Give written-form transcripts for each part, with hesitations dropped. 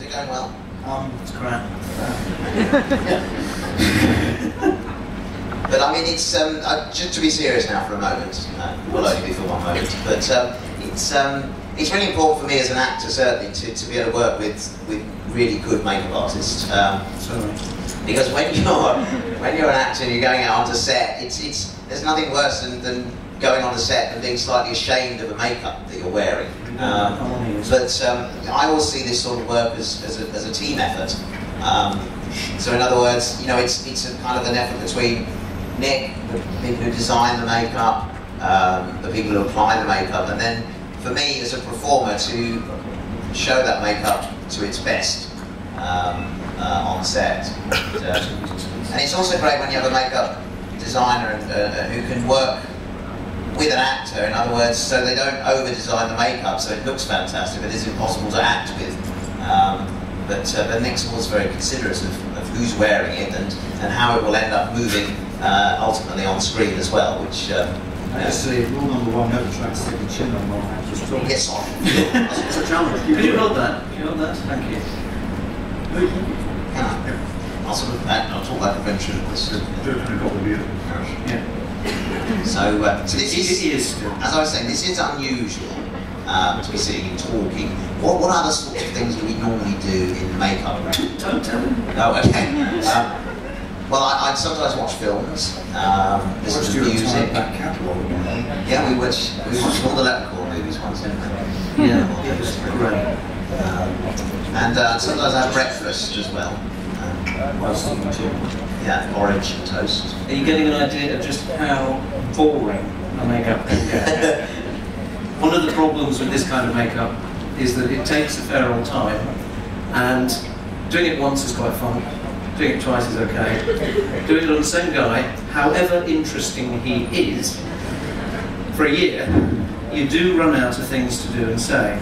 it going well? It's crap. But I mean, it's just to be serious now for a moment. Will only be for one moment. But it's really important for me as an actor, certainly, to be able to work with really good makeup artists. Because when you're an actor and you're going out onto set, there's nothing worse than going on the set and being slightly ashamed of the makeup that you're wearing. But I always see this sort of work as a team effort. So in other words, you know, it's a kind of an effort between Nick, the people who design the makeup, the people who apply the makeup, and then for me as a performer to show that makeup to its best on set. And it's also great when you have a makeup designer who can work with an actor, in other words, so they don't over-design the makeup so it looks fantastic, but it's impossible to act with. But Nick's always very considerate of who's wearing it and how it will end up moving ultimately on screen as well, which... Actually, rule number one, never try to stick a chin on one actor's talk. Yes, on. It's a challenge. Could you hold that? Could you hold that? Thank you. Can I? I'll sort of I'll talk like a ventriloquist. Yeah. So this is, as I was saying, this is unusual to be sitting and talking. What other sorts of things do we normally do in makeup? Don't tell him. Oh, okay. Well, I sometimes watch films, listen to music. Yeah, we watch all the Leprechaun movies once, didn't we? Yeah, it was great. And sometimes I have breakfast as well. Yeah, orange and toast. Are you getting an idea of just how boring a makeup can get? One of the problems with this kind of makeup is that it takes a fair old time, and doing it once is quite fun. Doing it twice is okay. Doing it on the same guy, however interesting he is, for a year, you do run out of things to do and say.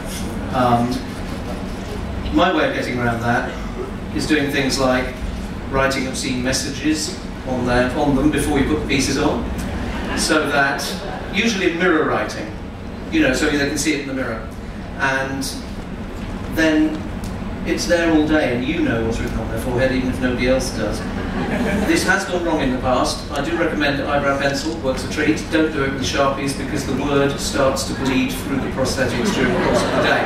My way of getting around that is doing things like writing obscene messages on them before you put the pieces on, so that, usually mirror writing, you know, so they can see it in the mirror, and then it's there all day and you know what's written on their forehead even if nobody else does. This has gone wrong in the past. I do recommend eyebrow pencil, works a treat. Don't do it with Sharpies because the word starts to bleed through the prosthetics during the course of the day.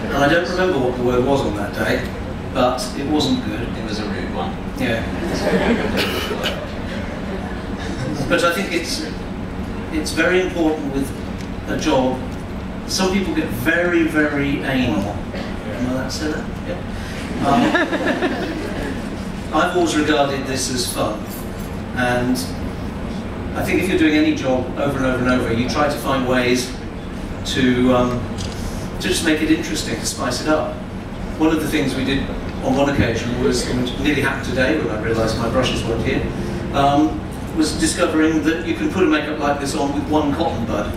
And I don't remember what the word was on that day, but it wasn't good. It was a rude one. Yeah. But I think it's very important with a job. Some people get very, very anal. Am I allowed to say that? Yeah. I've always regarded this as fun, and I think if you're doing any job over and over and over, you try to find ways to just make it interesting, to spice it up. One of the things we did on one occasion was, and it nearly happened today when I realised my brushes weren't here, was discovering that you can put a makeup like this on with one cotton bud.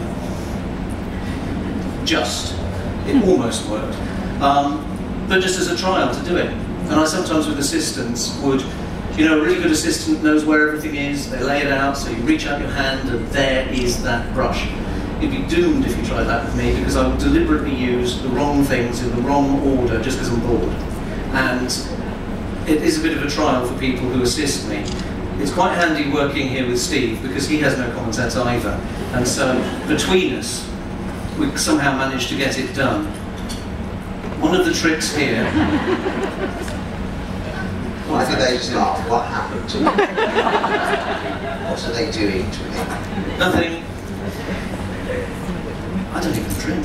It almost worked. But just as a trial to do it. And I sometimes with assistants would, you know, a really good assistant knows where everything is, they lay it out, so you reach out your hand and there is that brush. You'd be doomed if you tried that with me because I would deliberately use the wrong things in the wrong order just because I'm bored. And it is a bit of a trial for people who assist me. It's quite handy working here with Steve because he has no common sense either. And so between us, we somehow managed to get it done. One of the tricks here... Why did they just laugh? What happened to them? What are they doing to me? Nothing. I don't even drink.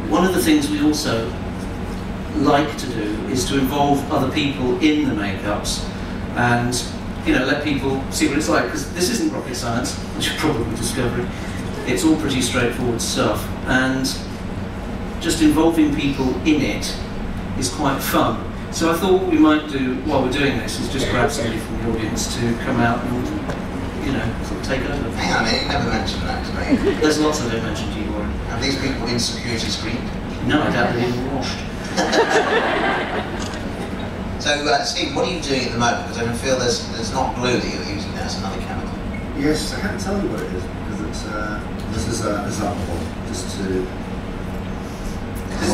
One of the things we also like to do is to involve other people in the makeups and, you know, let people see what it's like, because this isn't rocket science, which you're probably discovering. It's all pretty straightforward stuff, and just involving people in it is quite fun. So I thought what we might do while we're doing this is just grab somebody from the audience to come out and, you know, sort of take over. Hang on a minute, you never mentioned that to me. There's lots of it mentioned to you already. Have these people been security screened? No, I doubt they've even washed. So, Steve, what are you doing at the moment? Because I can feel there's not glue that you're using there, it's another chemical. Yes, I can't tell you what it is because it's this is alcohol, just to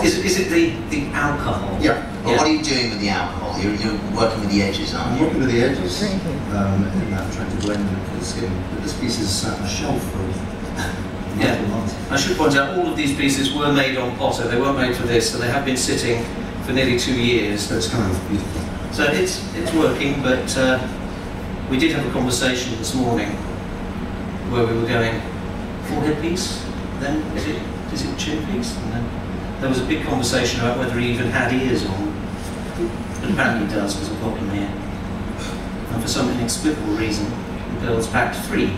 Is it the alcohol? Yeah. Well, what are you doing with the alcohol? You're working with the edges, aren't I'm you? working with the edges in that, trying to blend the skin. But this piece is sat on a shelf for multiple months. I should point out all of these pieces were made on Potter. They weren't made for this, so they have been sitting for nearly 2 years. So it's kind of beautiful. So it's working, but we did have a conversation this morning where we were going forehead piece, then is it chin piece, and then there was a big conversation about whether he even had ears on. But apparently he does, because I've got them here. And for some inexplicable reason, the girls packed 3.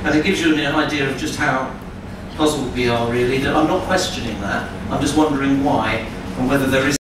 And it gives you an idea of just how puzzled we are, really. That I'm not questioning that. I'm just wondering why, and whether there is